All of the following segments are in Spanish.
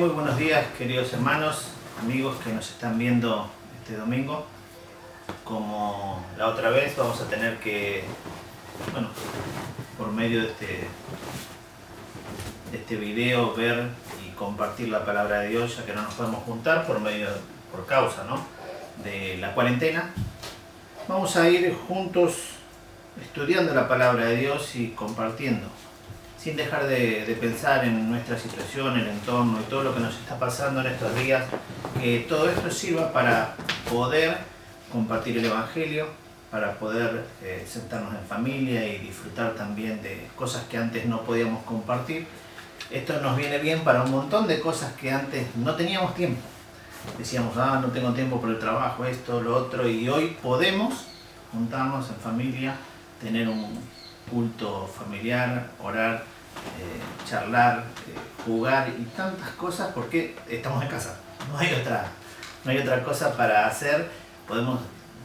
Muy buenos días, queridos hermanos, amigos que nos están viendo este domingo. Como la otra vez, vamos a tener que, por medio de este video, ver y compartir la palabra de Dios, ya que no nos podemos juntar por causa, ¿no?, de la cuarentena. Vamos a ir juntos estudiando la palabra de Dios y compartiendo, sin dejar de pensar en nuestra situación, el entorno y todo lo que nos está pasando en estos días, que todo esto sirva para poder compartir el Evangelio, para poder sentarnos en familia y disfrutar también de cosas que antes no podíamos compartir. Esto nos viene bien para un montón de cosas que antes no teníamos tiempo. Decíamos, no tengo tiempo por el trabajo, esto, lo otro, y hoy podemos juntarnos en familia, tener un culto familiar, orar, charlar, jugar y tantas cosas, porque estamos en casa, no hay otra cosa para hacer. Podemos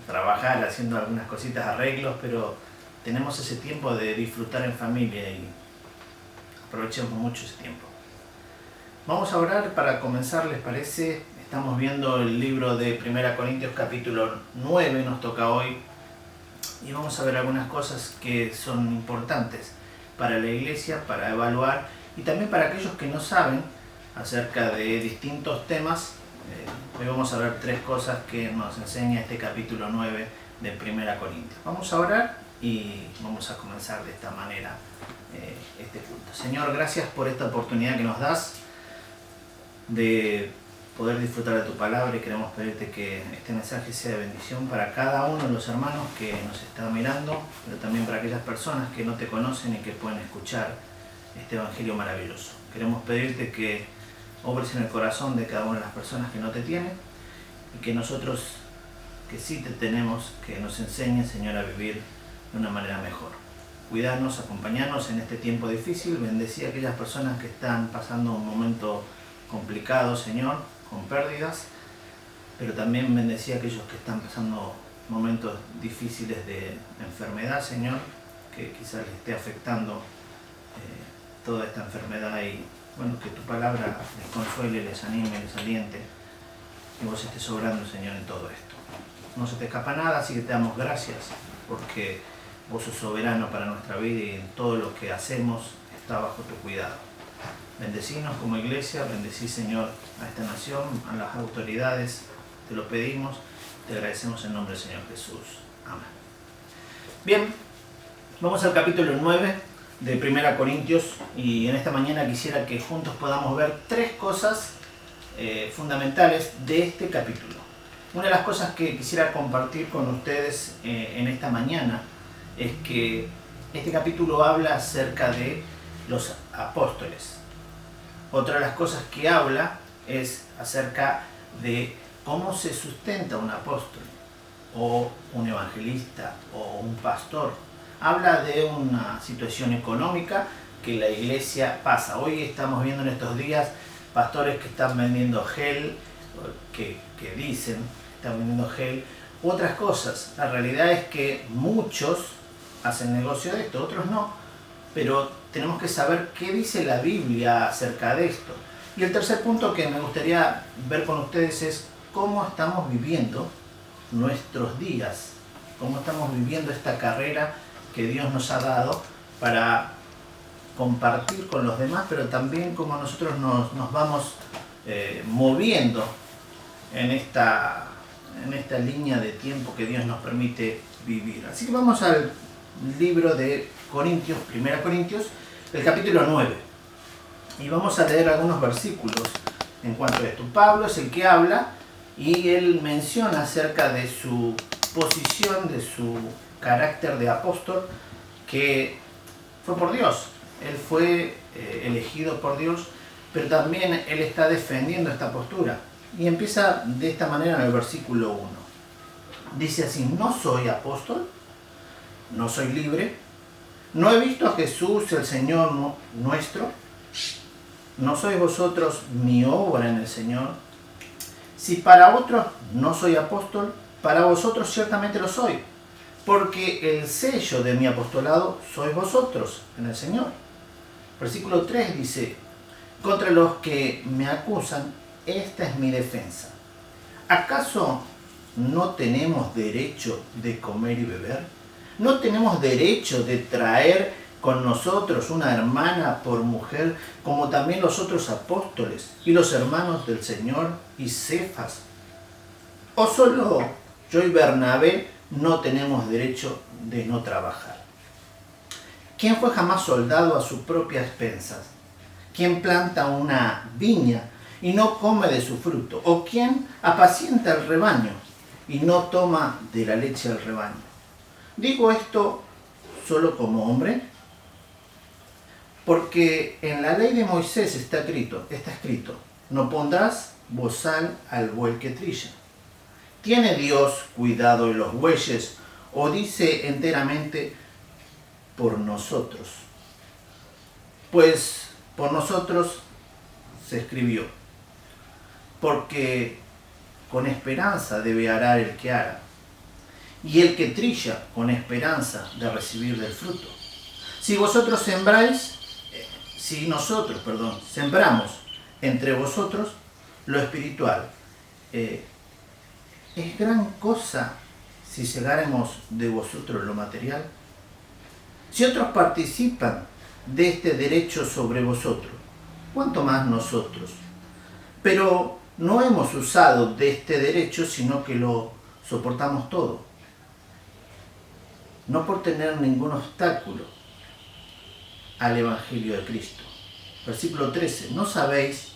trabajar haciendo algunas cositas, arreglos, pero tenemos ese tiempo de disfrutar en familia y aprovechemos mucho ese tiempo. Vamos a orar para comenzar, ¿les parece? Estamos viendo el libro de 1 Corintios capítulo 9, nos toca hoy, y vamos a ver algunas cosas que son importantes para la iglesia, para evaluar, y también para aquellos que no saben acerca de distintos temas. Hoy vamos a ver 3 cosas que nos enseña este capítulo 9 de 1 Corintios. Vamos a orar y vamos a comenzar de esta manera este culto. Señor, gracias por esta oportunidad que nos das de poder disfrutar de tu palabra, y queremos pedirte que este mensaje sea de bendición para cada uno de los hermanos que nos están mirando, pero también para aquellas personas que no te conocen y que pueden escuchar este evangelio maravilloso. Queremos pedirte que obres en el corazón de cada una de las personas que no te tienen, y que nosotros, que sí te tenemos, que nos enseñes, Señor, a vivir de una manera mejor. Cuidarnos, acompañarnos en este tiempo difícil. Bendecí a aquellas personas que están pasando un momento complicado, Señor, con pérdidas, pero también bendecí a aquellos que están pasando momentos difíciles de enfermedad, Señor, que quizás les esté afectando toda esta enfermedad, y que tu palabra les consuele, les anime, les aliente, y vos estés obrando, Señor, en todo esto. No se te escapa nada, así que te damos gracias, porque vos sos soberano para nuestra vida, y en todo lo que hacemos está bajo tu cuidado. Bendecinos como iglesia, bendecí, Señor, a esta nación, a las autoridades, te lo pedimos, te agradecemos en nombre del Señor Jesús. Amén. Bien, vamos al capítulo 9 de 1 Corintios, y en esta mañana quisiera que juntos podamos ver 3 cosas fundamentales de este capítulo. Una de las cosas que quisiera compartir con ustedes en esta mañana es que este capítulo habla acerca de los apóstoles. Otra de las cosas que habla es acerca de cómo se sustenta un apóstol, o un evangelista, o un pastor. Habla de una situación económica que la iglesia pasa. Hoy estamos viendo en estos días pastores que están vendiendo gel, que dicen que están vendiendo gel, u otras cosas. La realidad es que muchos hacen negocio de esto, otros no, pero tenemos que saber qué dice la Biblia acerca de esto. Y el tercer punto que me gustaría ver con ustedes es cómo estamos viviendo nuestros días, cómo estamos viviendo esta carrera que Dios nos ha dado para compartir con los demás, pero también cómo nosotros nos vamos moviendo en esta línea de tiempo que Dios nos permite vivir. Así que vamos al libro de Corintios, 1 Corintios, el capítulo 9. Y vamos a leer algunos versículos en cuanto a esto. Pablo es el que habla, y él menciona acerca de su posición, de su carácter de apóstol, que fue por Dios. Él fue elegido por Dios, pero también él está defendiendo esta postura. Y empieza de esta manera en el versículo 1. Dice así: no soy apóstol, no soy libre, no he visto a Jesús el Señor nuestro, no sois vosotros mi obra en el Señor. Si para otros no soy apóstol, para vosotros ciertamente lo soy, porque el sello de mi apostolado sois vosotros en el Señor. Versículo 3 dice: Contra los que me acusan, esta es mi defensa. ¿Acaso no tenemos derecho de comer y beber? ¿No tenemos derecho de traer con nosotros una hermana por mujer, como también los otros apóstoles y los hermanos del Señor y Cefas? ¿O solo yo y Bernabé no tenemos derecho de no trabajar? ¿Quién fue jamás soldado a sus propias expensas? ¿Quién planta una viña y no come de su fruto? ¿O quién apacienta el rebaño y no toma de la leche del rebaño? Digo esto solo como hombre, porque en la ley de Moisés está escrito, no pondrás bozal al buey que trilla. ¿Tiene Dios cuidado de los bueyes o dice enteramente por nosotros? Pues por nosotros se escribió, porque con esperanza debe arar el que ara, y el que trilla con esperanza de recibir del fruto. Si nosotros sembramos entre vosotros lo espiritual, ¿es gran cosa si segáremos de vosotros lo material? Si otros participan de este derecho sobre vosotros, ¿cuánto más nosotros? Pero no hemos usado de este derecho, sino que lo soportamos todo, no por tener ningún obstáculo al Evangelio de Cristo. Versículo 13. ¿No sabéis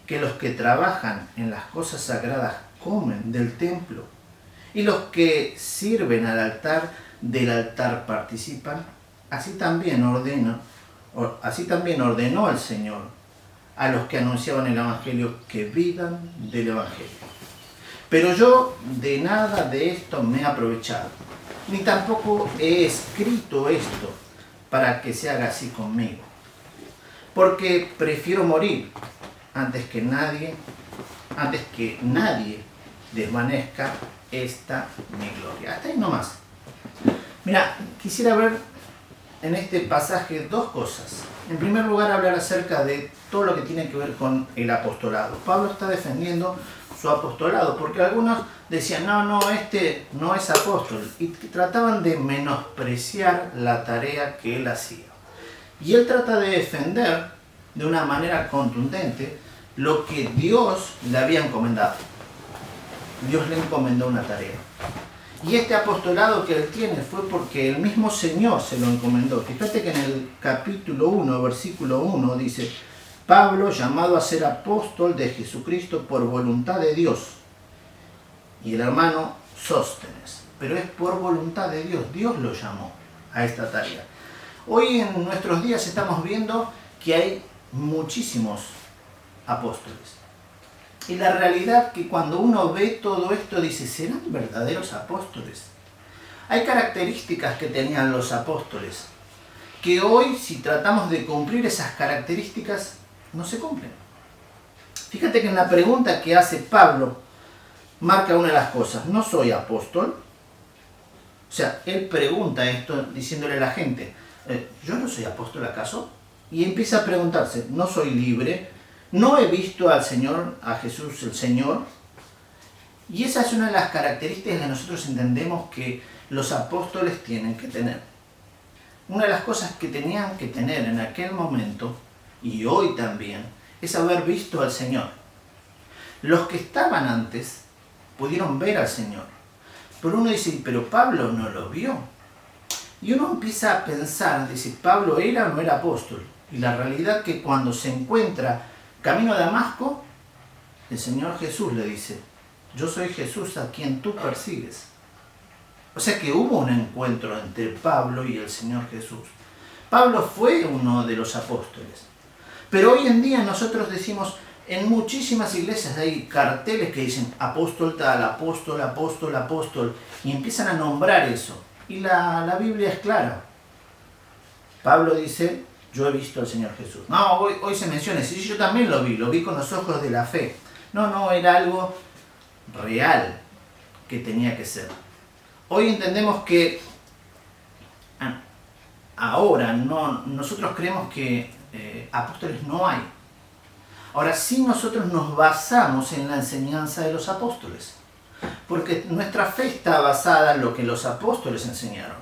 que los que trabajan en las cosas sagradas comen del templo y los que sirven al altar del altar participan? Así también ordenó el Señor a los que anunciaban el Evangelio que vivan del Evangelio. Pero yo de nada de esto me he aprovechado, ni tampoco he escrito esto para que se haga así conmigo, porque prefiero morir antes que nadie desvanezca esta mi gloria. Hasta ahí nomás. Mira, quisiera ver en este pasaje dos cosas. En primer lugar, hablar acerca de todo lo que tiene que ver con el apostolado. Pablo está defendiendo su apostolado, porque algunos decían, no, este no es apóstol, y trataban de menospreciar la tarea que él hacía. Y él trata de defender de una manera contundente lo que Dios le había encomendado. Dios le encomendó una tarea. Y este apostolado que él tiene fue porque el mismo Señor se lo encomendó. Fíjate que en el capítulo 1, versículo 1 dice, Pablo, llamado a ser apóstol de Jesucristo por voluntad de Dios. Y el hermano Sóstenes. Pero es por voluntad de Dios. Dios lo llamó a esta tarea. Hoy en nuestros días estamos viendo que hay muchísimos apóstoles. Y la realidad que cuando uno ve todo esto dice, ¿serán verdaderos apóstoles? Hay características que tenían los apóstoles, que hoy si tratamos de cumplir esas características, no se cumplen. Fíjate que en la pregunta que hace Pablo, marca una de las cosas, ¿no soy apóstol? O sea, él pregunta esto diciéndole a la gente, ¿yo no soy apóstol acaso? Y empieza a preguntarse, ¿no soy libre? ¿No he visto al Señor, a Jesús el Señor? Y esa es una de las características que nosotros entendemos que los apóstoles tienen que tener. Una de las cosas que tenían que tener en aquel momento, y hoy también, es haber visto al Señor. Los que estaban antes pudieron ver al Señor. Pero uno dice, pero Pablo no lo vio. Y uno empieza a pensar, dice, ¿Pablo era o no era apóstol? Y la realidad es que cuando se encuentra camino a Damasco, el Señor Jesús le dice, yo soy Jesús a quien tú persigues. O sea que hubo un encuentro entre Pablo y el Señor Jesús. Pablo fue uno de los apóstoles. Pero hoy en día nosotros decimos, en muchísimas iglesias hay carteles que dicen apóstol tal, apóstol, apóstol, apóstol, y empiezan a nombrar eso. Y la Biblia es clara. Pablo dice, yo he visto al Señor Jesús. No, hoy se menciona, sí, yo también lo vi con los ojos de la fe. No, era algo real que tenía que ser. Hoy entendemos que ahora nosotros creemos que apóstoles no hay. Ahora, sí nosotros nos basamos en la enseñanza de los apóstoles, porque nuestra fe está basada en lo que los apóstoles enseñaron.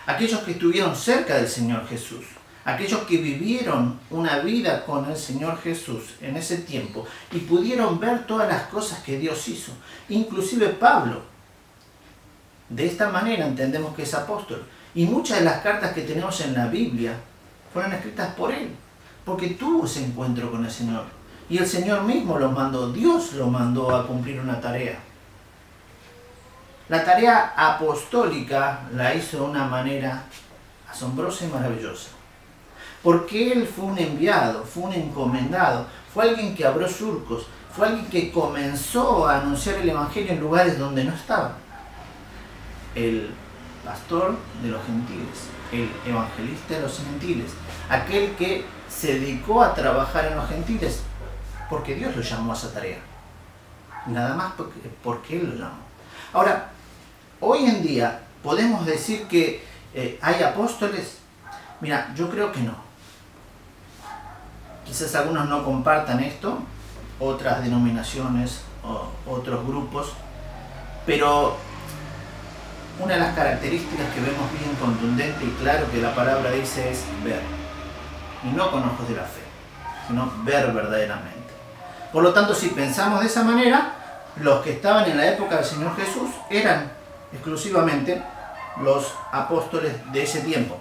Aquellos que estuvieron cerca del Señor Jesús, aquellos que vivieron una vida con el Señor Jesús en ese tiempo y pudieron ver todas las cosas que Dios hizo, inclusive Pablo. De esta manera entendemos que es apóstol. Y muchas de las cartas que tenemos en la Biblia fueron escritas por él, porque tuvo ese encuentro con el Señor. Y el Señor mismo lo mandó, Dios lo mandó a cumplir una tarea. La tarea apostólica la hizo de una manera asombrosa y maravillosa. Porque él fue un enviado, fue un encomendado, fue alguien que abrió surcos, fue alguien que comenzó a anunciar el Evangelio en lugares donde no estaba. El pastor de los gentiles, el evangelista de los gentiles, aquel que se dedicó a trabajar en los gentiles, porque Dios lo llamó a esa tarea. Nada más porque Él lo llamó. Ahora, hoy en día, ¿podemos decir que hay apóstoles? Mira, yo creo que no. Quizás algunos no compartan esto, otras denominaciones o otros grupos, pero una de las características que vemos bien contundente y claro que la palabra dice es ver, y no con ojos de la fe, sino ver verdaderamente. Por lo tanto, si pensamos de esa manera, los que estaban en la época del Señor Jesús eran exclusivamente los apóstoles de ese tiempo.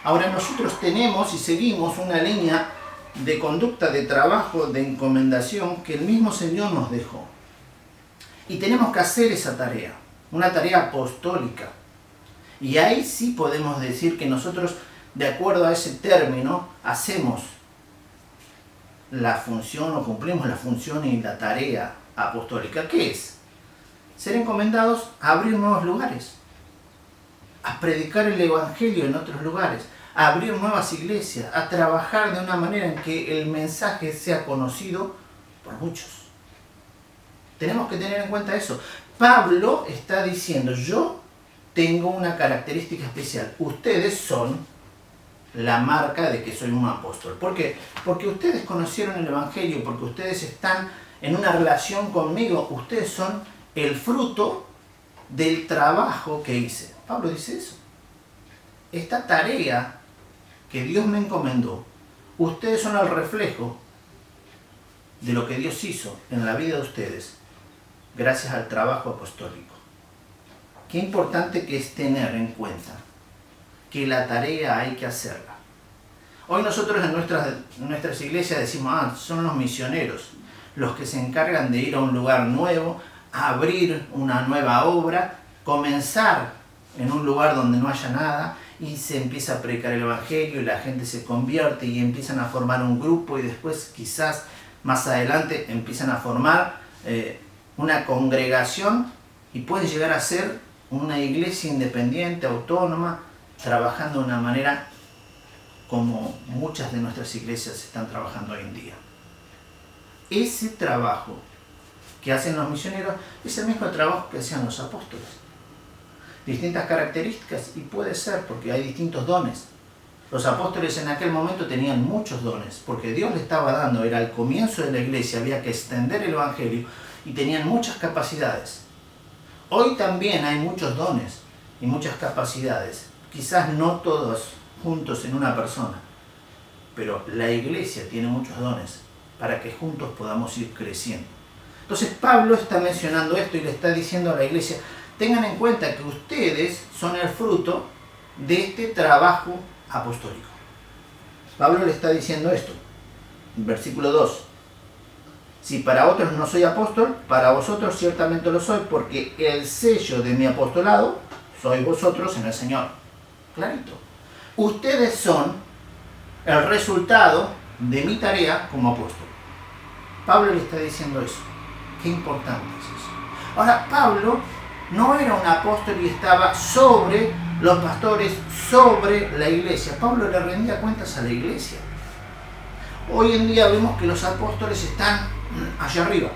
Ahora nosotros tenemos y seguimos una línea de conducta, de trabajo, de encomendación que el mismo Señor nos dejó. Y tenemos que hacer esa tarea, una tarea apostólica. Y ahí sí podemos decir que nosotros, de acuerdo a ese término, hacemos la función o cumplimos la función y la tarea apostólica. ¿Qué es? Ser encomendados a abrir nuevos lugares, a predicar el Evangelio en otros lugares, a abrir nuevas iglesias, a trabajar de una manera en que el mensaje sea conocido por muchos. Tenemos que tener en cuenta eso. Pablo está diciendo, yo tengo una característica especial. Ustedes son la marca de que soy un apóstol. ¿Por qué? Porque ustedes conocieron el Evangelio, porque ustedes están en una relación conmigo, ustedes son el fruto del trabajo que hice. Pablo dice eso. Esta tarea que Dios me encomendó, ustedes son el reflejo de lo que Dios hizo en la vida de ustedes, gracias al trabajo apostólico. Qué importante que es tener en cuenta que la tarea hay que hacerla. Hoy nosotros en nuestras iglesias decimos, son los misioneros, los que se encargan de ir a un lugar nuevo, a abrir una nueva obra, comenzar en un lugar donde no haya nada y se empieza a predicar el Evangelio y la gente se convierte y empiezan a formar un grupo y después quizás más adelante empiezan a formar una congregación y pueden llegar a ser una iglesia independiente, autónoma, trabajando de una manera como muchas de nuestras iglesias están trabajando hoy en día. Ese trabajo que hacen los misioneros es el mismo trabajo que hacían los apóstoles. Distintas características, y puede ser porque hay distintos dones. Los apóstoles en aquel momento tenían muchos dones, porque Dios les estaba dando, era el comienzo de la iglesia, había que extender el Evangelio, y tenían muchas capacidades. Hoy también hay muchos dones y muchas capacidades, quizás no todos juntos en una persona, pero la iglesia tiene muchos dones para que juntos podamos ir creciendo. Entonces Pablo está mencionando esto y le está diciendo a la iglesia, tengan en cuenta que ustedes son el fruto de este trabajo apostólico. Pablo le está diciendo esto, en versículo 2. Si para otros no soy apóstol, para vosotros ciertamente lo soy, porque el sello de mi apostolado sois vosotros en el Señor. Clarito. Ustedes son el resultado de mi tarea como apóstol. Pablo le está diciendo eso. Qué importante es eso. Ahora, Pablo no era un apóstol y estaba sobre los pastores, sobre la iglesia. Pablo le rendía cuentas a la iglesia. Hoy en día vemos que los apóstoles están allá arriba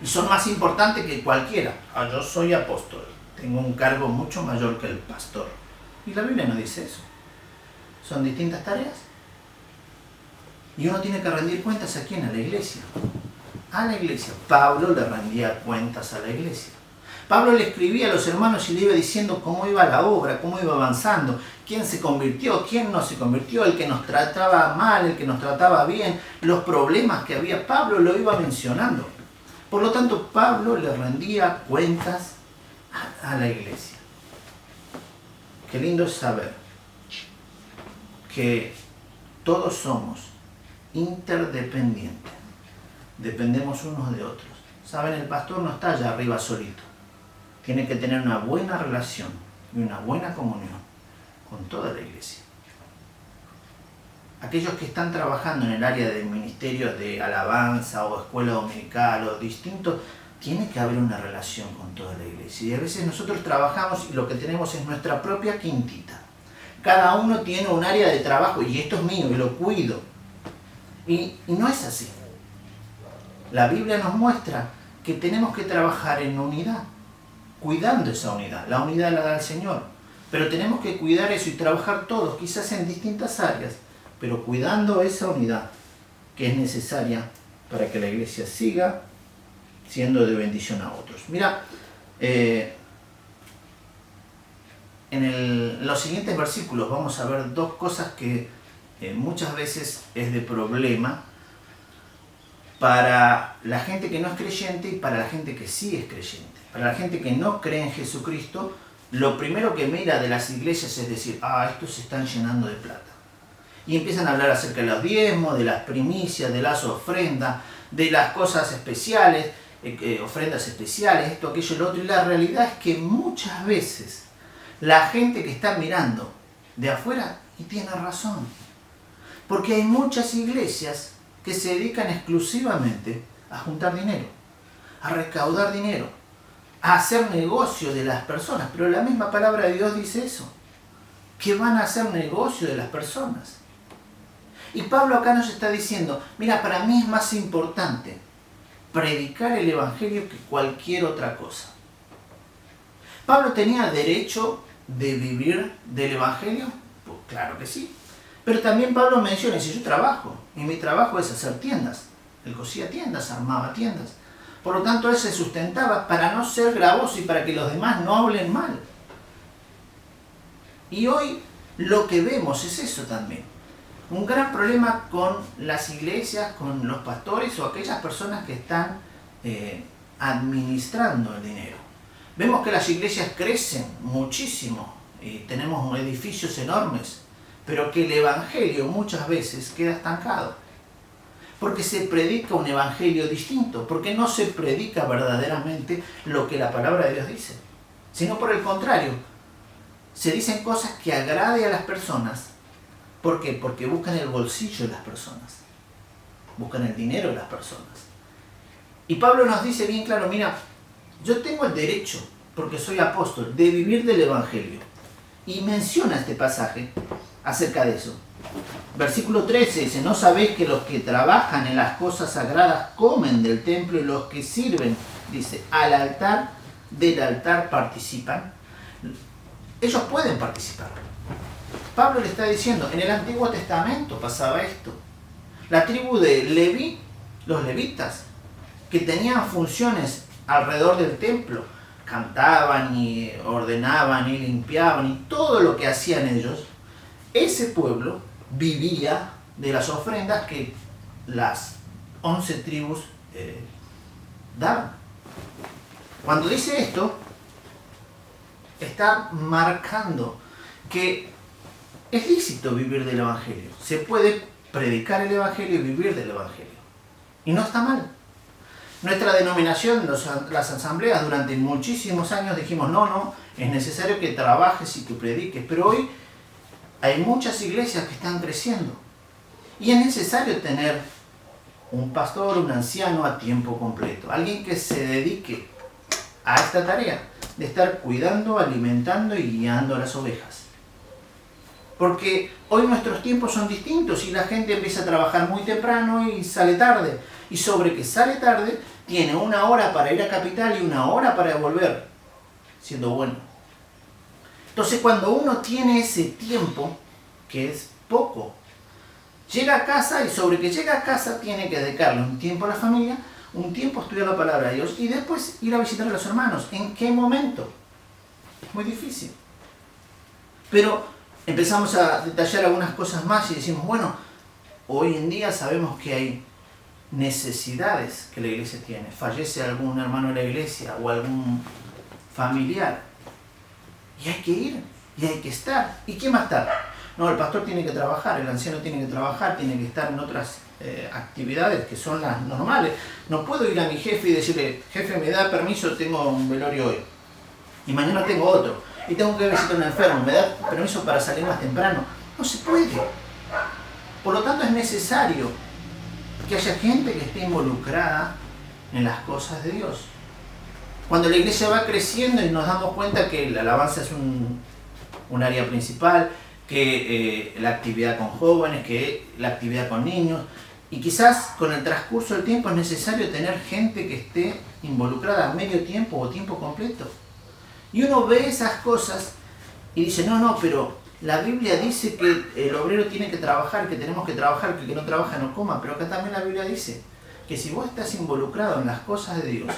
y son más importantes que cualquiera. Yo soy apóstol, tengo un cargo mucho mayor que el pastor. Y la Biblia no dice eso. Son distintas tareas. Y uno tiene que rendir cuentas ¿a quién? A la iglesia. A la iglesia. Pablo le rendía cuentas a la iglesia. Pablo le escribía a los hermanos y le iba diciendo cómo iba la obra, cómo iba avanzando, quién se convirtió, quién no se convirtió, el que nos trataba mal, el que nos trataba bien, los problemas que había. Pablo lo iba mencionando. Por lo tanto, Pablo le rendía cuentas a la iglesia. Qué lindo es saber que todos somos interdependientes. Dependemos unos de otros. Saben, el pastor no está allá arriba solito. Tiene que tener una buena relación y una buena comunión con toda la iglesia. Aquellos que están trabajando en el área de ministerios de alabanza o escuela dominical o distintos, tiene que haber una relación con toda la iglesia. Y a veces nosotros trabajamos y lo que tenemos es nuestra propia quintita. Cada uno tiene un área de trabajo y esto es mío y lo cuido. Y no es así. La Biblia nos muestra que tenemos que trabajar en unidad, cuidando esa unidad. La unidad la da el Señor. Pero tenemos que cuidar eso y trabajar todos, quizás en distintas áreas, pero cuidando esa unidad que es necesaria para que la iglesia siga siendo de bendición a otros. Mira, en los siguientes versículos vamos a ver dos cosas que muchas veces es de problema para la gente que no es creyente y para la gente que sí es creyente. Para la gente que no cree en Jesucristo, lo primero que mira de las iglesias es decir, estos se están llenando de plata. Y empiezan a hablar acerca de los diezmos, de las primicias, de las ofrendas, de las cosas especiales, ofrendas especiales, esto, aquello, lo otro. Y la realidad es que muchas veces la gente que está mirando de afuera, y tiene razón, porque hay muchas iglesias que se dedican exclusivamente a juntar dinero, a recaudar dinero, a hacer negocio de las personas. Pero la misma palabra de Dios dice eso, que van a hacer negocio de las personas. Y Pablo acá nos está diciendo, mira, para mí es más importante predicar el evangelio que cualquier otra cosa. ¿Pablo tenía derecho de vivir del evangelio? Pues claro que sí. Pero también Pablo menciona, dice, yo trabajo, y mi trabajo es hacer tiendas. Él cosía tiendas, armaba tiendas. Por lo tanto, él se sustentaba para no ser gravoso y para que los demás no hablen mal. Y hoy lo que vemos es eso también. Un gran problema con las iglesias, con los pastores o aquellas personas que están administrando el dinero. Vemos que las iglesias crecen muchísimo y tenemos edificios enormes, pero que el evangelio muchas veces queda estancado. Porque se predica un evangelio distinto, porque no se predica verdaderamente lo que la palabra de Dios dice, sino por el contrario, se dicen cosas que agrade a las personas. ¿Por qué? Porque buscan el bolsillo de las personas, buscan el dinero de las personas. Y Pablo nos dice bien claro, mira, yo tengo el derecho, porque soy apóstol, de vivir del evangelio. Y menciona este pasaje acerca de eso. Versículo 13 dice, ¿no sabéis que los que trabajan en las cosas sagradas comen del templo y los que sirven, dice, del altar participan? Ellos pueden participar. Pablo le está diciendo, en el Antiguo Testamento pasaba esto. La tribu de Leví, los levitas, que tenían funciones alrededor del templo, cantaban y ordenaban y limpiaban y todo lo que hacían ellos, ese pueblo vivía de las ofrendas que las 11 tribus daban. Cuando dice esto, está marcando que es lícito vivir del evangelio. Se puede predicar el evangelio y vivir del evangelio. Y no está mal. Nuestra denominación, las asambleas, durante muchísimos años dijimos, no, es necesario que trabajes y que prediques. Pero hoy hay muchas iglesias que están creciendo. Y es necesario tener un pastor, un anciano a tiempo completo. Alguien que se dedique a esta tarea de estar cuidando, alimentando y guiando a las ovejas. Porque hoy nuestros tiempos son distintos y la gente empieza a trabajar muy temprano y sale tarde. Y sobre que sale tarde, tiene 1 hora para ir a Capital y 1 hora para volver, siendo bueno. Entonces cuando uno tiene ese tiempo, que es poco, Llega a casa y sobre que llega a casa tiene que dedicarle un tiempo a la familia, un tiempo a estudiar la palabra de Dios y después ir a visitar a los hermanos. ¿En qué momento? Es muy difícil. Pero empezamos a detallar algunas cosas más y decimos, bueno, hoy en día sabemos que hay necesidades que la iglesia tiene. Fallece algún hermano de la iglesia o algún familiar. Y hay que ir, y hay que estar. ¿Y quién va a estar? No, el pastor tiene que trabajar, el anciano tiene que trabajar, tiene que estar en otras actividades que son las normales. No puedo ir a mi jefe y decirle, jefe, me da permiso, tengo un velorio hoy. Y mañana tengo otro. Y tengo que visitar a un enfermo, me da permiso para salir más temprano. No se puede. Por lo tanto es necesario que haya gente que esté involucrada en las cosas de Dios. Cuando la iglesia va creciendo y nos damos cuenta que la alabanza es un área principal, que la actividad con jóvenes, que la actividad con niños, y quizás con el transcurso del tiempo es necesario tener gente que esté involucrada a medio tiempo o tiempo completo. Y uno ve esas cosas y dice, no, pero la Biblia dice que el obrero tiene que trabajar, que tenemos que trabajar, que el que no trabaja no coma, pero acá también la Biblia dice que si vos estás involucrado en las cosas de Dios,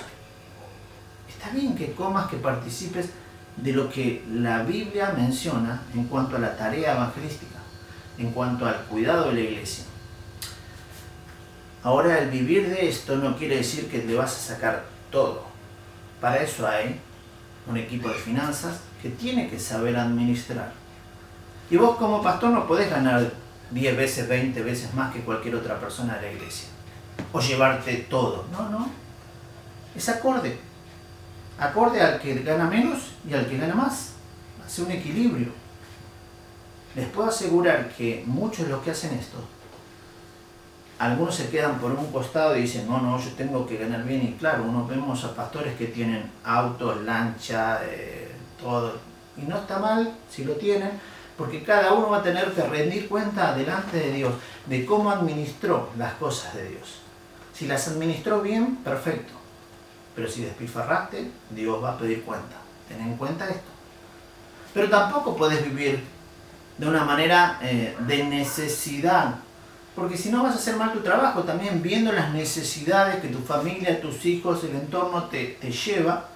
está bien que comas, que participes de lo que la Biblia menciona en cuanto a la tarea evangelística, en cuanto al cuidado de la iglesia. Ahora, el vivir de esto no quiere decir que le vas a sacar todo. Para eso hay un equipo de finanzas que tiene que saber administrar. Y vos como pastor no podés ganar 10 veces, 20 veces más que cualquier otra persona de la iglesia. O llevarte todo. No. Es acorde. Acorde al que gana menos y al que gana más. Hace un equilibrio. Les puedo asegurar que muchos de los que hacen esto, algunos se quedan por un costado y dicen, no, yo tengo que ganar bien. Y claro, uno vemos a pastores que tienen autos, lancha, todo. Y no está mal si lo tienen, porque cada uno va a tener que rendir cuenta delante de Dios de cómo administró las cosas de Dios. Si las administró bien, perfecto. Pero si despilfarraste, Dios va a pedir cuenta. Ten en cuenta esto. Pero tampoco puedes vivir de una manera de necesidad. Porque si no vas a hacer mal tu trabajo, también viendo las necesidades que tu familia, tus hijos, el entorno te lleva,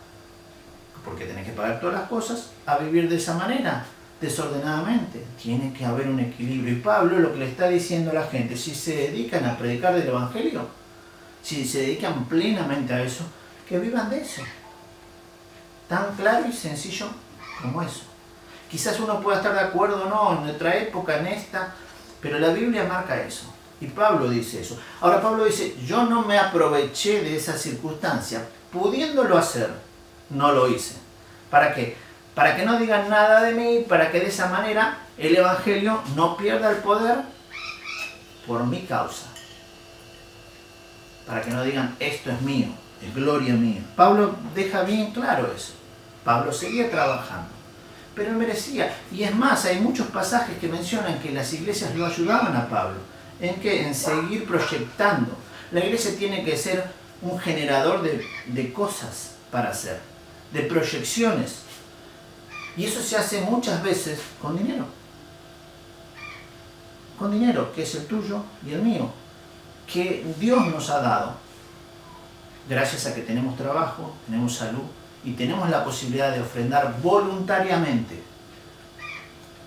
porque tenés que pagar todas las cosas, a vivir de esa manera, desordenadamente. Tiene que haber un equilibrio. Y Pablo lo que le está diciendo a la gente, si se dedican a predicar del Evangelio, si se dedican plenamente a eso, que vivan de eso. Tan claro y sencillo como eso. Quizás uno pueda estar de acuerdo o no en nuestra época, en esta, pero la Biblia marca eso. Y Pablo dice eso. Ahora Pablo dice, yo no me aproveché de esa circunstancia. Pudiéndolo hacer, no lo hice. ¿Para qué? Para que no digan nada de mí, para que de esa manera el Evangelio no pierda el poder por mi causa. Para que no digan, esto es mío, es gloria mía. Pablo deja bien claro eso. Pablo seguía trabajando, pero él merecía. Y es más, hay muchos pasajes que mencionan que las iglesias lo ayudaban a Pablo. ¿En qué? En seguir proyectando. La iglesia tiene que ser un generador de cosas para hacer, de proyecciones. Y eso se hace muchas veces con dinero. Con dinero, que es el tuyo y el mío, que Dios nos ha dado. Gracias a que tenemos trabajo, tenemos salud y tenemos la posibilidad de ofrendar voluntariamente.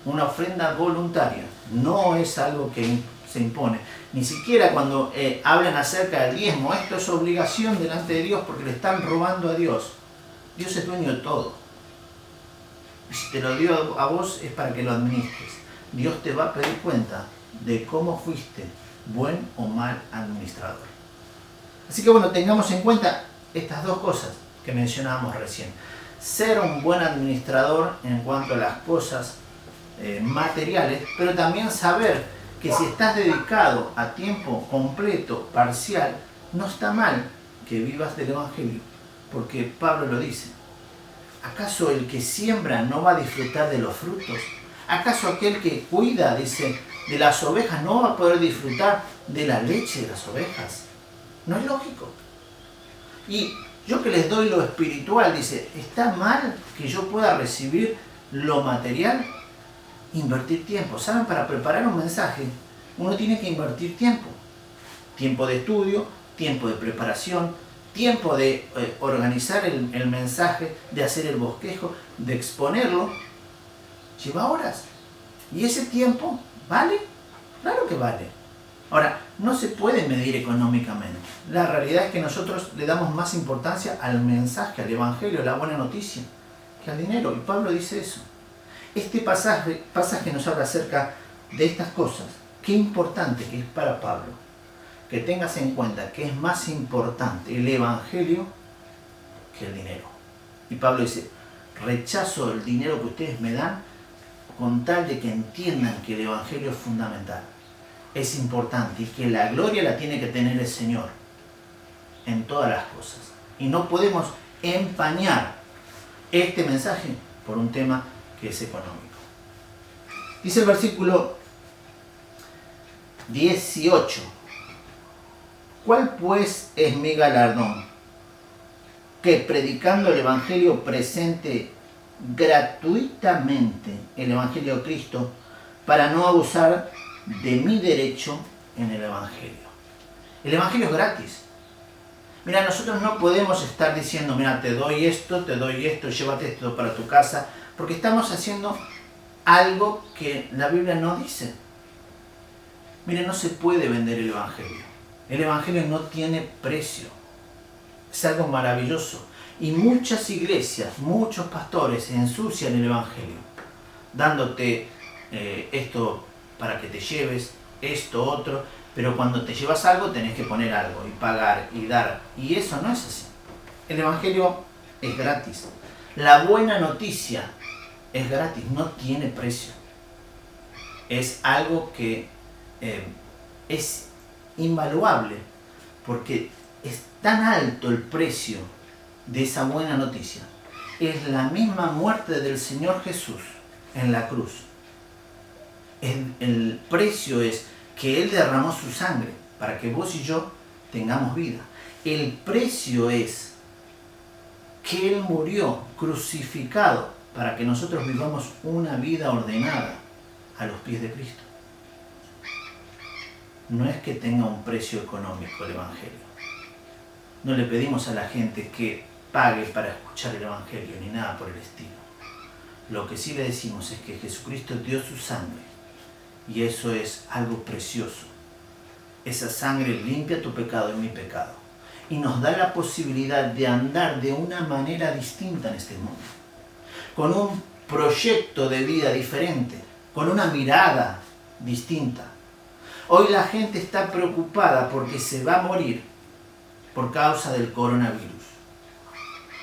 Una ofrenda voluntaria no es algo que se impone. Ni siquiera cuando hablan acerca del diezmo, esto es obligación delante de Dios porque le están robando a Dios. Dios es dueño de todo. Y si te lo dio a vos es para que lo administres. Dios te va a pedir cuenta de cómo fuiste buen o mal administrador. Así que bueno, tengamos en cuenta estas dos cosas que mencionábamos recién. Ser un buen administrador en cuanto a las cosas materiales, pero también saber que si estás dedicado a tiempo completo, parcial, no está mal que vivas del Evangelio, porque Pablo lo dice. ¿Acaso el que siembra no va a disfrutar de los frutos? ¿Acaso aquel que cuida, dice, de las ovejas no va a poder disfrutar de la leche de las ovejas? No es lógico. Y yo que les doy lo espiritual, dice, ¿está mal que yo pueda recibir lo material? Invertir tiempo. ¿Saben? Para preparar un mensaje, uno tiene que invertir tiempo. Tiempo de estudio, tiempo de preparación, tiempo de organizar el mensaje, de hacer el bosquejo, de exponerlo. Lleva horas. ¿Y ese tiempo vale? Claro que vale. Ahora, no se puede medir económicamente. La realidad es que nosotros le damos más importancia al mensaje, al evangelio, a la buena noticia, que al dinero. Y Pablo dice eso. Este pasaje nos habla acerca de estas cosas. Qué importante que es para Pablo que tengas en cuenta que es más importante el evangelio que el dinero. Y Pablo dice, rechazo el dinero que ustedes me dan con tal de que entiendan que el evangelio es fundamental. Es importante y que la gloria la tiene que tener el Señor en todas las cosas. Y no podemos empañar este mensaje por un tema que es económico. Dice el versículo 18. ¿Cuál pues es mi galardón? Que predicando el Evangelio presente gratuitamente el Evangelio de Cristo para no abusar de mi derecho en el Evangelio. El Evangelio es gratis. Mira, nosotros no podemos estar diciendo, mira, te doy esto, llévate esto para tu casa, porque estamos haciendo algo que la Biblia no dice. Mira, no se puede vender el Evangelio. El Evangelio no tiene precio. Es algo maravilloso. Y muchas iglesias, muchos pastores ensucian el Evangelio, dándote esto para que te lleves, esto, otro, pero cuando te llevas algo tenés que poner algo y pagar y dar. Y eso no es así. El Evangelio es gratis. La buena noticia es gratis, no tiene precio. Es algo que es invaluable, porque es tan alto el precio de esa buena noticia. Es la misma muerte del Señor Jesús en la cruz. El precio es que Él derramó su sangre para que vos y yo tengamos vida. El precio es que Él murió crucificado para que nosotros vivamos una vida ordenada a los pies de Cristo. No es que tenga un precio económico el Evangelio. No le pedimos a la gente que pague para escuchar el Evangelio, ni nada por el estilo. Lo que sí le decimos es que Jesucristo dio su sangre, y eso es algo precioso. Esa sangre limpia tu pecado y mi pecado, y nos da la posibilidad de andar de una manera distinta en este mundo, con un proyecto de vida diferente, con una mirada distinta. Hoy la gente está preocupada porque se va a morir por causa del coronavirus.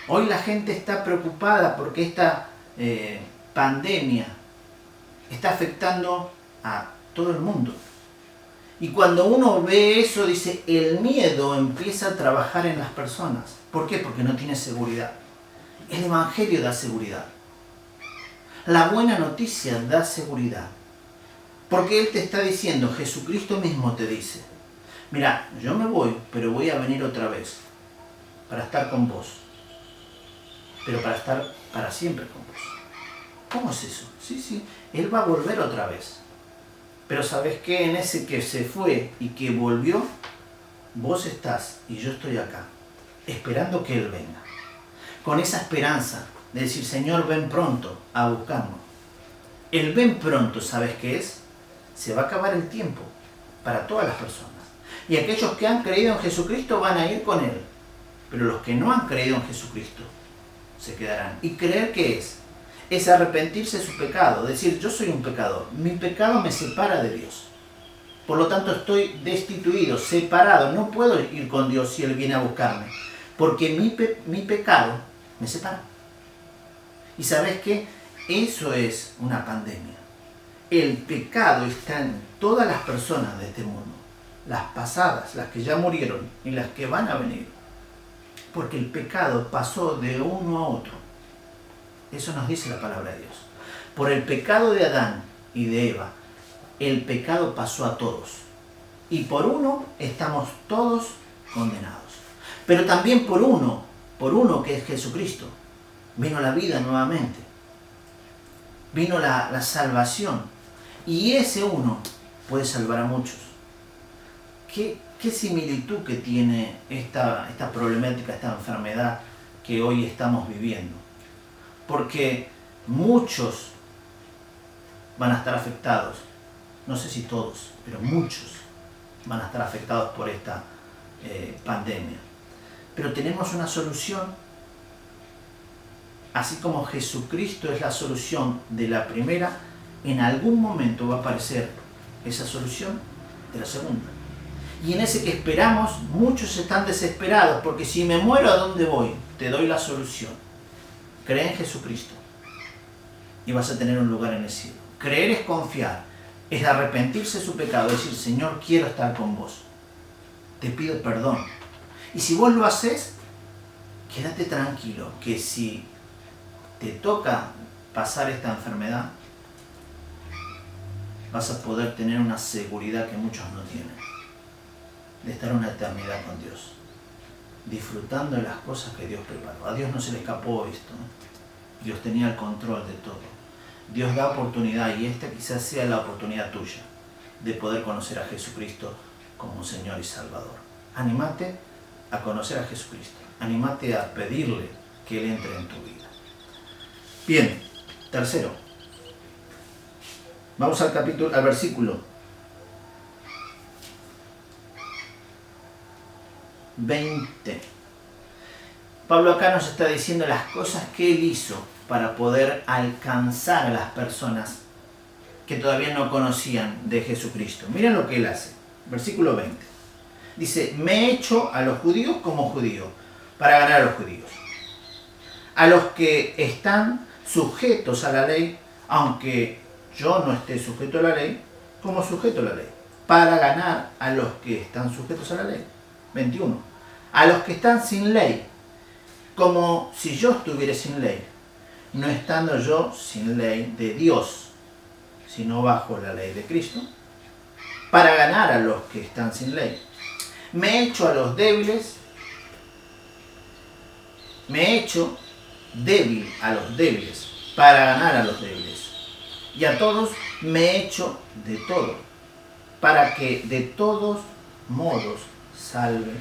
Hoy la gente está preocupada porque esta pandemia está afectando a todo el mundo. Y cuando uno ve eso, dice, el miedo empieza a trabajar en las personas. ¿Por qué? Porque no tiene seguridad. El Evangelio da seguridad. La buena noticia da seguridad. Porque Él te está diciendo, Jesucristo mismo te dice, mira, yo me voy, pero voy a venir otra vez para estar con vos. Pero para estar para siempre con vos. ¿Cómo es eso? Sí, Él va a volver otra vez. Pero ¿sabes qué? En ese que se fue y que volvió, vos estás y yo estoy acá, esperando que Él venga. Con esa esperanza de decir, Señor, ven pronto a buscarnos. El ven pronto, ¿sabes qué es? Se va a acabar el tiempo para todas las personas. Y aquellos que han creído en Jesucristo van a ir con Él. Pero los que no han creído en Jesucristo se quedarán. ¿Y creer qué es? Es arrepentirse de su pecado. Decir, yo soy un pecador. Mi pecado me separa de Dios. Por lo tanto estoy destituido, separado. No puedo ir con Dios si Él viene a buscarme. Porque mi pecado me separa. ¿Y sabes qué? Eso es una pandemia. El pecado está en todas las personas de este mundo. Las pasadas, las que ya murieron y las que van a venir. Porque el pecado pasó de uno a otro. Eso nos dice la palabra de Dios. Por el pecado de Adán y de Eva, el pecado pasó a todos. Y por uno estamos todos condenados. Pero también por uno que es Jesucristo, vino la vida nuevamente. Vino la salvación. Y ese uno puede salvar a muchos. ¿Qué similitud que tiene esta problemática, esta enfermedad que hoy estamos viviendo? Porque muchos van a estar afectados, no sé si todos, pero muchos van a estar afectados por esta pandemia. Pero tenemos una solución, así como Jesucristo es la solución de la primera, en algún momento va a aparecer esa solución de la segunda. Y en ese que esperamos, muchos están desesperados, porque si me muero, ¿a dónde voy? Te doy la solución. Cree en Jesucristo y vas a tener un lugar en el cielo. Creer es confiar, es arrepentirse de su pecado, decir, Señor, quiero estar con vos. Te pido perdón. Y si vos lo haces, quédate tranquilo, que si te toca pasar esta enfermedad, vas a poder tener una seguridad que muchos no tienen, de estar una eternidad con Dios, disfrutando de las cosas que Dios preparó. A Dios no se le escapó esto, ¿no? Dios tenía el control de todo. Dios da oportunidad, y esta quizás sea la oportunidad tuya de poder conocer a Jesucristo como Señor y Salvador. Anímate a conocer a Jesucristo, anímate a pedirle que Él entre en tu vida. Bien, tercero, vamos al versículo 20. Pablo acá nos está diciendo las cosas que él hizo para poder alcanzar a las personas que todavía no conocían de Jesucristo. Miren lo que él hace. Versículo 20. Dice, me he hecho a los judíos como judío, para ganar a los judíos. A los que están sujetos a la ley, aunque yo no esté sujeto a la ley, como sujeto a la ley, para ganar a los que están sujetos a la ley. 21. A los que están sin ley, como si yo estuviera sin ley, no estando yo sin ley de Dios, sino bajo la ley de Cristo, para ganar a los que están sin ley. Me he hecho a los débiles, me he hecho débil a los débiles, para ganar a los débiles. Y a todos me he hecho de todo, para que de todos modos salve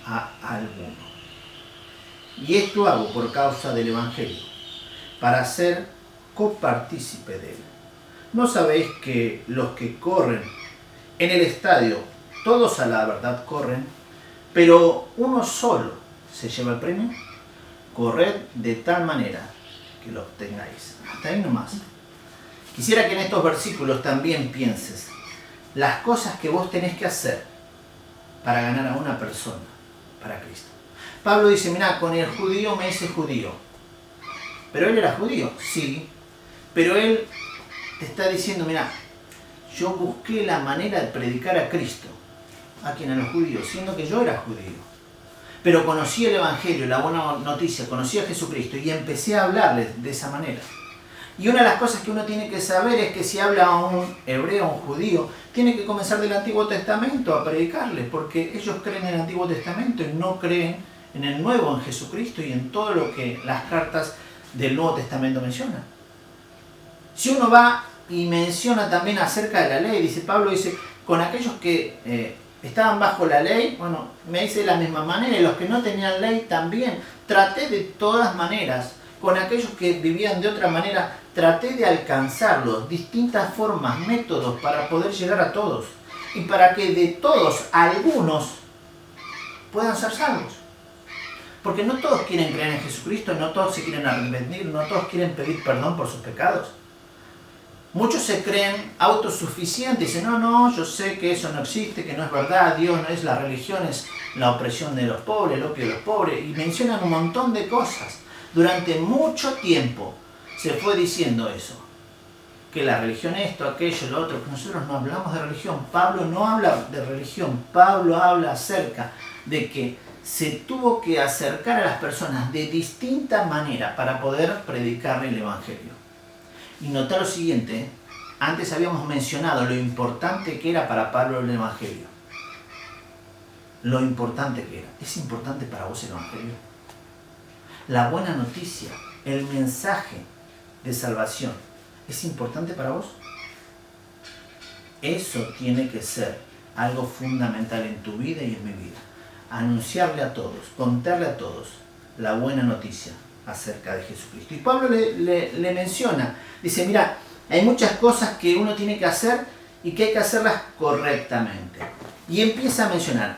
a alguno. Y esto hago por causa del Evangelio, para ser copartícipe de él. ¿No sabéis que los que corren en el estadio, todos a la verdad corren, pero uno solo se lleva el premio? Corred de tal manera que lo obtengáis. Hasta ahí nomás. Quisiera que en estos versículos también pienses las cosas que vos tenés que hacer para ganar a una persona para Cristo. Pablo dice, mirá, con el judío me hice judío. Pero él era judío, sí. Pero él te está diciendo, mirá, yo busqué la manera de predicar a Cristo, a quien a los judíos, siendo que yo era judío. Pero conocí el Evangelio, la buena noticia, conocí a Jesucristo y empecé a hablarles de esa manera. Y una de las cosas que uno tiene que saber es que si habla a un hebreo, a un judío, tiene que comenzar del Antiguo Testamento a predicarles, porque ellos creen en el Antiguo Testamento y no creen en el Nuevo, en Jesucristo y en todo lo que las cartas del Nuevo Testamento mencionan. Si uno va y menciona también acerca de la ley, dice Pablo, dice, con aquellos que estaban bajo la ley, bueno, me dice de la misma manera, y los que no tenían ley también, traté de todas maneras, con aquellos que vivían de otra manera, traté de alcanzarlos, distintas formas, métodos para poder llegar a todos, y para que de todos, algunos puedan ser salvos. Porque no todos quieren creer en Jesucristo, no todos se quieren arrepentir, no todos quieren pedir perdón por sus pecados. Muchos se creen autosuficientes, dicen, no, yo sé que eso no existe, que no es verdad, Dios no es, la religión es la opresión de los pobres, el opio de los pobres, y mencionan un montón de cosas. Durante mucho tiempo se fue diciendo eso, que la religión esto, aquello, lo otro, que nosotros no hablamos de religión. Pablo no habla de religión, Pablo habla acerca de que se tuvo que acercar a las personas de distinta manera para poder predicarle el Evangelio. Y nota lo siguiente, antes habíamos mencionado lo importante que era para Pablo el Evangelio. Lo importante que era. ¿Es importante para vos el Evangelio? La buena noticia, el mensaje de salvación, ¿es importante para vos? Eso tiene que ser algo fundamental en tu vida y en mi vida. Anunciarle a todos, contarle a todos la buena noticia acerca de Jesucristo. Y Pablo le menciona, dice, mira, hay muchas cosas que uno tiene que hacer y que hay que hacerlas correctamente. Y empieza a mencionar,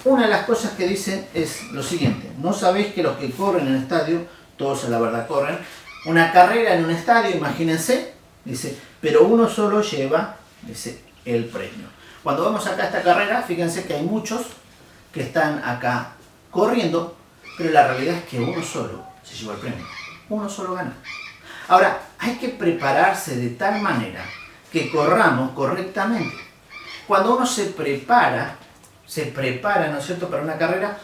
una de las cosas que dice es lo siguiente: no sabéis que los que corren en el estadio, todos a la verdad corren, una carrera en un estadio, imagínense, dice, pero uno solo lleva, dice, el premio. Cuando vamos acá a esta carrera, fíjense que hay muchos que están acá corriendo, pero la realidad es que uno solo se lleva el premio, uno solo gana. Ahora, hay que prepararse de tal manera que corramos correctamente. Cuando uno se prepara, ¿no es cierto?, para una carrera,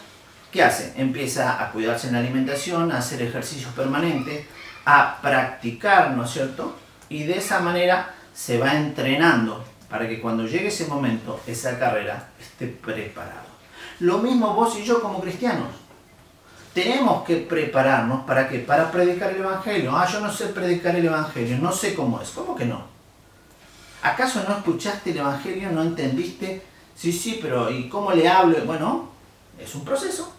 ¿qué hace? Empieza a cuidarse en la alimentación, a hacer ejercicios permanentes, a practicar, ¿no es cierto? Y de esa manera se va entrenando para que cuando llegue ese momento, esa carrera esté preparado. Lo mismo vos y yo como cristianos. Tenemos que prepararnos, ¿para qué? Para predicar el Evangelio. Yo no sé predicar el Evangelio, no sé cómo es. ¿Cómo que no? ¿Acaso no escuchaste el Evangelio? ¿No entendiste? Sí, pero ¿y cómo le hablo? Bueno, es un proceso.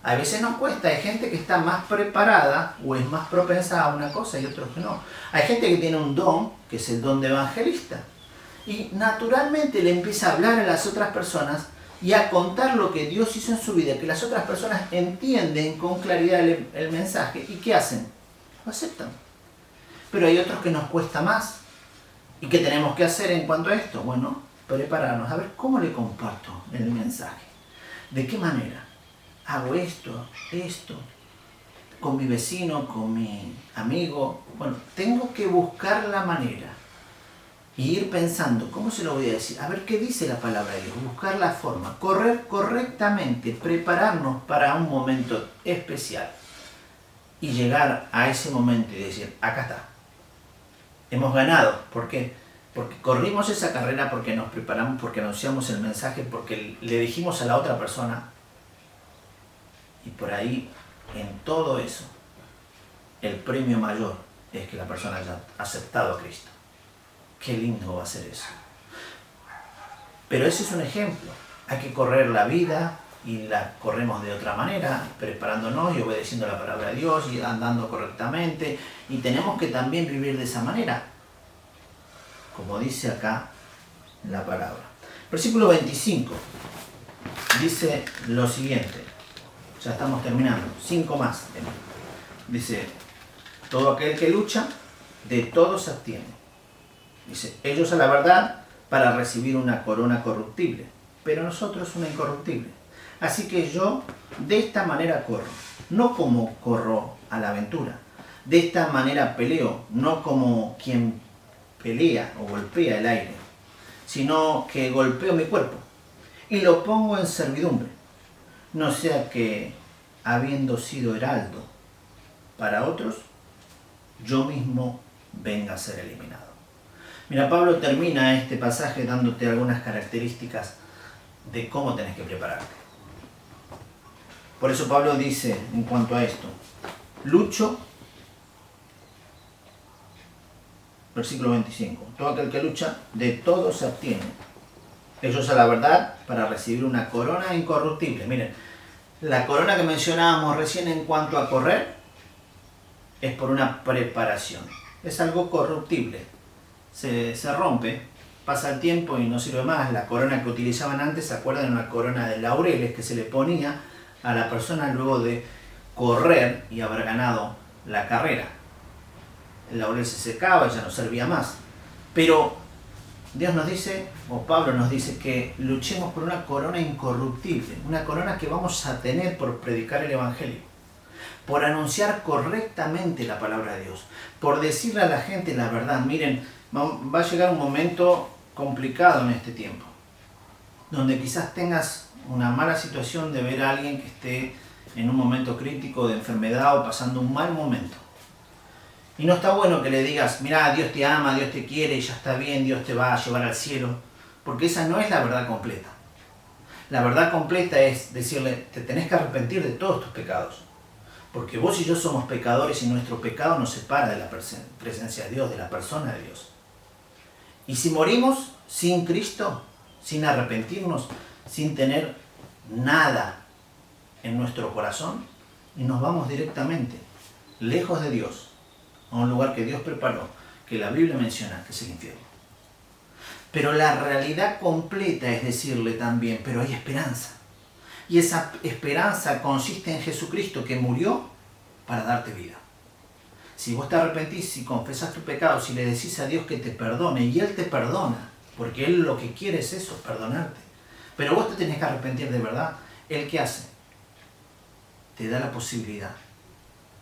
A veces nos cuesta, hay gente que está más preparada o es más propensa a una cosa y otros que no. Hay gente que tiene un don, que es el don de evangelista, y naturalmente le empieza a hablar a las otras personas y a contar lo que Dios hizo en su vida, que las otras personas entienden con claridad el mensaje. ¿Y qué hacen? Lo aceptan. Pero hay otros que nos cuesta más. ¿Y qué tenemos que hacer en cuanto a esto? Bueno, prepararnos, a ver cómo le comparto el mensaje. ¿De qué manera? Hago esto, con mi vecino, con mi amigo. Bueno, tengo que buscar la manera y ir pensando, ¿cómo se lo voy a decir? A ver qué dice la palabra de Dios, buscar la forma, correr correctamente, prepararnos para un momento especial y llegar a ese momento y decir, acá está, hemos ganado. ¿Por qué? Porque corrimos esa carrera, porque nos preparamos, porque anunciamos el mensaje, porque le dijimos a la otra persona. Y por ahí, en todo eso, el premio mayor es que la persona haya aceptado a Cristo. Qué lindo va a ser eso. Pero ese es un ejemplo. Hay que correr la vida y la corremos de otra manera, preparándonos y obedeciendo la palabra de Dios y andando correctamente. Y tenemos que también vivir de esa manera, como dice acá la palabra. Versículo 25 dice lo siguiente. Ya estamos terminando. 5 más. Dice, todo aquel que lucha, de todo se abstiene. Dice, ellos a la verdad para recibir una corona corruptible, pero nosotros una incorruptible. Así que yo de esta manera corro, no como corro a la aventura. De esta manera peleo, no como quien pelea o golpea el aire, sino que golpeo mi cuerpo y lo pongo en servidumbre. No sea que, habiendo sido heraldo para otros, yo mismo venga a ser eliminado. Mira, Pablo termina este pasaje dándote algunas características de cómo tenés que prepararte. Por eso Pablo dice en cuanto a esto, lucho, versículo 25, todo aquel que lucha, de todo se abstiene. Ellos a la verdad para recibir una corona incorruptible. Miren, la corona que mencionábamos recién en cuanto a correr es por una preparación. Es algo corruptible. Se rompe, pasa el tiempo y no sirve más. La corona que utilizaban antes, ¿se acuerdan? Una corona de laureles que se le ponía a la persona luego de correr y haber ganado la carrera. El laurel se secaba y ya no servía más. Pero Dios nos dice, o Pablo nos dice, que luchemos por una corona incorruptible, una corona que vamos a tener por predicar el Evangelio, por anunciar correctamente la palabra de Dios, por decirle a la gente la verdad. Miren, va a llegar un momento complicado en este tiempo, donde quizás tengas una mala situación de ver a alguien que esté en un momento crítico de enfermedad o pasando un mal momento. Y no está bueno que le digas, mira, Dios te ama, Dios te quiere, y ya está bien, Dios te va a llevar al cielo, porque esa no es la verdad completa. La verdad completa es decirle, te tenés que arrepentir de todos tus pecados, porque vos y yo somos pecadores y nuestro pecado nos separa de la presencia de Dios, de la persona de Dios. Y si morimos sin Cristo, sin arrepentirnos, sin tener nada en nuestro corazón, y nos vamos directamente, lejos de Dios, a un lugar que Dios preparó, que la Biblia menciona, que es el infierno. Pero la realidad completa es decirle también, pero hay esperanza. Y esa esperanza consiste en Jesucristo, que murió para darte vida. Si vos te arrepentís, si confesás tu pecado, si le decís a Dios que te perdone, y Él te perdona, porque Él lo que quiere es eso, perdonarte. Pero vos te tenés que arrepentir de verdad. ¿Él qué hace? Te da la posibilidad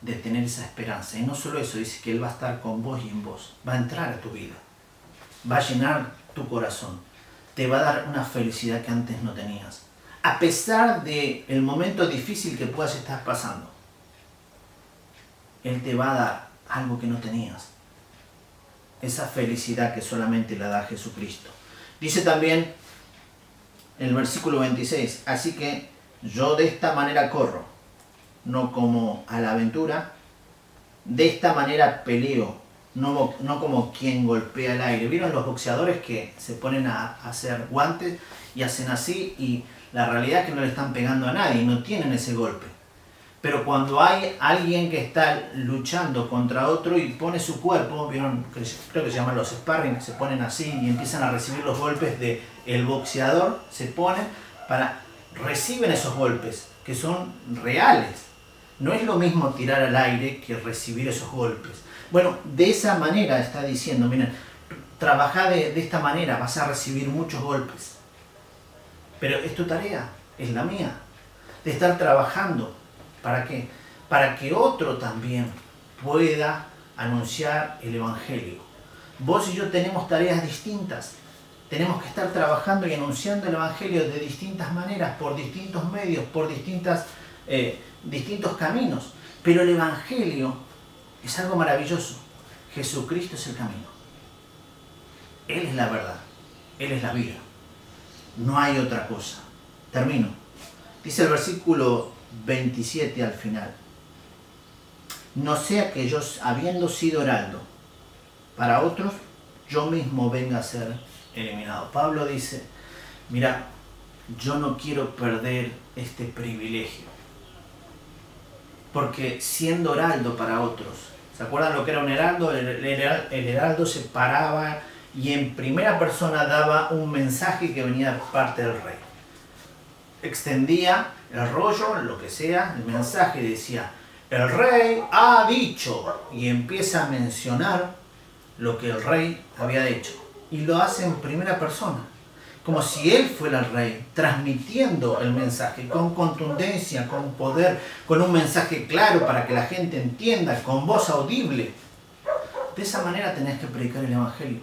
de tener esa esperanza. Y no solo eso, dice que Él va a estar con vos y en vos. Va a entrar a tu vida. Va a llenar tu corazón. Te va a dar una felicidad que antes no tenías. A pesar del momento difícil que puedas estar pasando, Él te va a dar algo que no tenías. Esa felicidad que solamente la da Jesucristo. Dice también en el versículo 26, así que yo de esta manera corro, no como a la aventura, de esta manera peleo, no como quien golpea el aire. ¿Vieron los boxeadores que se ponen a hacer guantes y hacen así? Y la realidad es que no le están pegando a nadie, no tienen ese golpe. Pero cuando hay alguien que está luchando contra otro y pone su cuerpo, ¿vieron? Creo que se llaman los sparring, que se ponen así y empiezan a recibir los golpes del boxeador, se ponen reciben esos golpes, que son reales. No es lo mismo tirar al aire que recibir esos golpes. Bueno, de esa manera está diciendo, miren, trabajá de esta manera, vas a recibir muchos golpes. Pero es tu tarea, es la mía, de estar trabajando. ¿Para qué? Para que otro también pueda anunciar el Evangelio. Vos y yo tenemos tareas distintas. Tenemos que estar trabajando y anunciando el Evangelio de distintas maneras, por distintos medios, por distintos caminos. Pero el Evangelio es algo maravilloso. Jesucristo es el camino. Él es la verdad. Él es la vida. No hay otra cosa. Termino. Dice el versículo 27 al final. No sea que yo, habiendo sido heraldo para otros, yo mismo venga a ser eliminado. Pablo dice, mira, yo no quiero perder este privilegio. Porque siendo heraldo para otros, ¿se acuerdan lo que era un heraldo? El heraldo se paraba y en primera persona daba un mensaje que venía de parte del rey. Extendía el rollo, lo que sea, el mensaje decía, el rey ha dicho, y empieza a mencionar lo que el rey había hecho. Y lo hace en primera persona, como si él fuera el rey, transmitiendo el mensaje con contundencia, con poder, con un mensaje claro para que la gente entienda, con voz audible. De esa manera tenés que predicar el Evangelio,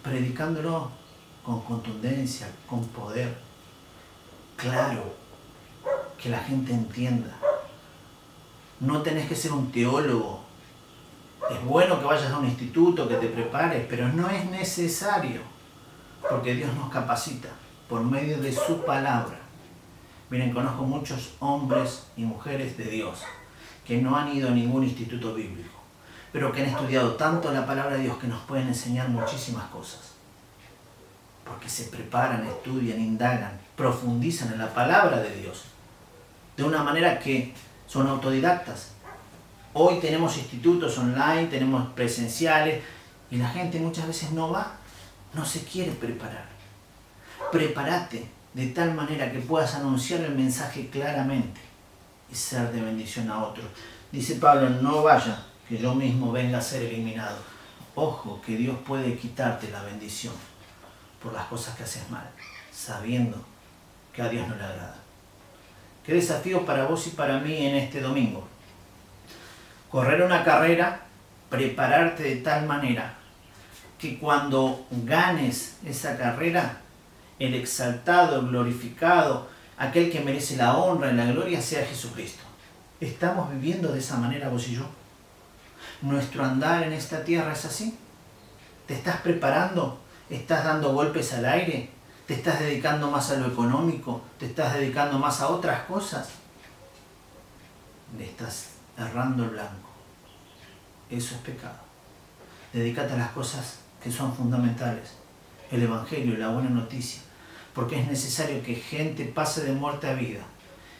predicándolo con contundencia, con poder, claro, que la gente entienda. No tenés que ser un teólogo. Es bueno que vayas a un instituto, que te prepares, pero no es necesario, porque Dios nos capacita por medio de su palabra. Miren, conozco muchos hombres y mujeres de Dios que no han ido a ningún instituto bíblico, pero que han estudiado tanto la palabra de Dios que nos pueden enseñar muchísimas cosas. Porque se preparan, estudian, indagan, profundizan en la palabra de Dios de una manera que son autodidactas. Hoy tenemos institutos online, tenemos presenciales y la gente muchas veces no va, no se quiere preparar. Prepárate de tal manera que puedas anunciar el mensaje claramente y ser de bendición a otros. Dice Pablo, no vaya, que yo mismo venga a ser eliminado. Ojo, que Dios puede quitarte la bendición por las cosas que haces mal, sabiendo que a Dios no le agrada. Qué desafío para vos y para mí en este domingo. Correr una carrera, prepararte de tal manera que cuando ganes esa carrera, el exaltado, el glorificado, aquel que merece la honra y la gloria sea Jesucristo. ¿Estamos viviendo de esa manera vos y yo? ¿Nuestro andar en esta tierra es así? ¿Te estás preparando? ¿Estás dando golpes al aire? ¿Te estás dedicando más a lo económico? ¿Te estás dedicando más a otras cosas? Le estás errando el blanco. Eso es pecado. Dedícate a las cosas que son fundamentales. El Evangelio, la buena noticia. Porque es necesario que gente pase de muerte a vida.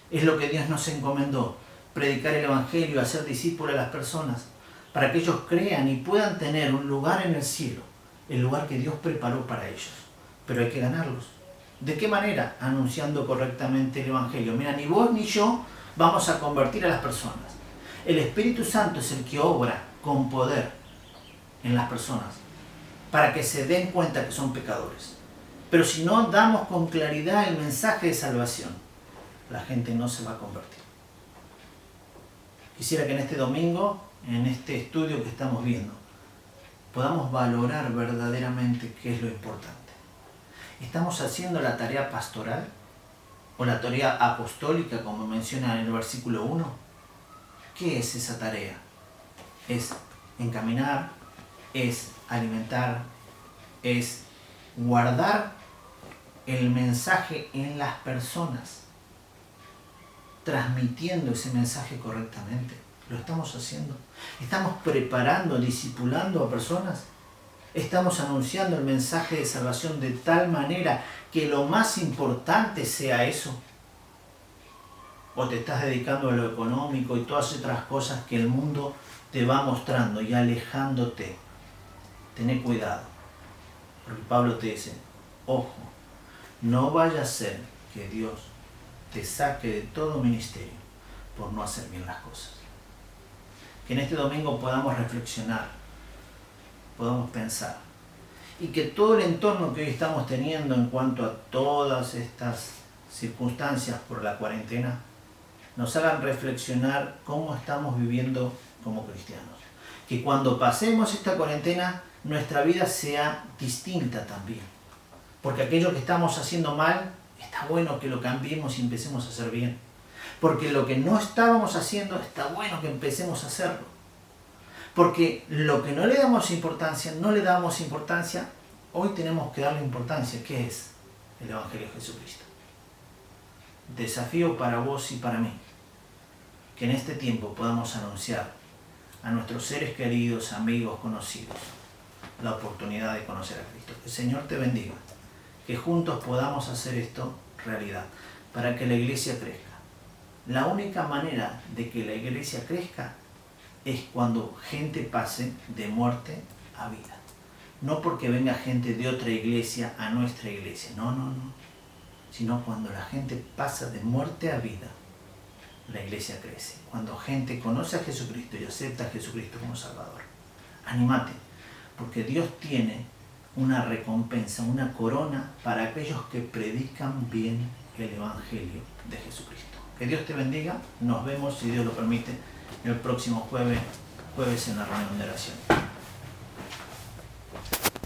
Es lo que Dios nos encomendó. Predicar el Evangelio, hacer discípulos a las personas, para que ellos crean y puedan tener un lugar en el cielo, el lugar que Dios preparó para ellos. Pero hay que ganarlos. ¿De qué manera? Anunciando correctamente el Evangelio. Mira, ni vos ni yo vamos a convertir a las personas. El Espíritu Santo es el que obra con poder en las personas, para que se den cuenta que son pecadores. Pero si no damos con claridad el mensaje de salvación, la gente no se va a convertir. Quisiera que en este domingo, en este estudio que estamos viendo, podamos valorar verdaderamente qué es lo importante. ¿Estamos haciendo la tarea pastoral o la tarea apostólica, como menciona en el versículo 1? ¿Qué es esa tarea? Es encaminar, es alimentar, es guardar el mensaje en las personas, transmitiendo ese mensaje correctamente. ¿Lo estamos haciendo? ¿Estamos preparando, discipulando a personas? ¿Estamos anunciando el mensaje de salvación de tal manera que lo más importante sea eso? ¿O te estás dedicando a lo económico y todas otras cosas que el mundo te va mostrando y alejándote? Tené cuidado, porque Pablo te dice, ojo, no vaya a ser que Dios te saque de todo ministerio por no hacer bien las cosas. Que en este domingo podamos reflexionar, podamos pensar, y que todo el entorno que hoy estamos teniendo en cuanto a todas estas circunstancias por la cuarentena nos hagan reflexionar cómo estamos viviendo como cristianos. Que cuando pasemos esta cuarentena nuestra vida sea distinta también. Porque aquello que estamos haciendo mal, está bueno que lo cambiemos y empecemos a hacer bien. Porque lo que no estábamos haciendo, está bueno que empecemos a hacerlo. Porque lo que no le damos importancia, hoy tenemos que darle importancia. ¿Qué es el Evangelio de Jesucristo? Desafío para vos y para mí, que en este tiempo podamos anunciar a nuestros seres queridos, amigos, conocidos, la oportunidad de conocer a Cristo. Que el Señor te bendiga, que juntos podamos hacer esto realidad, para que la iglesia crezca. La única manera de que la iglesia crezca es cuando gente pase de muerte a vida. No porque venga gente de otra iglesia a nuestra iglesia, no. Sino cuando la gente pasa de muerte a vida, la iglesia crece. Cuando gente conoce a Jesucristo y acepta a Jesucristo como Salvador. Anímate, porque Dios tiene una recompensa, una corona para aquellos que predican bien el Evangelio de Jesucristo. Que Dios te bendiga. Nos vemos, si Dios lo permite, el próximo jueves en la reunión de oración.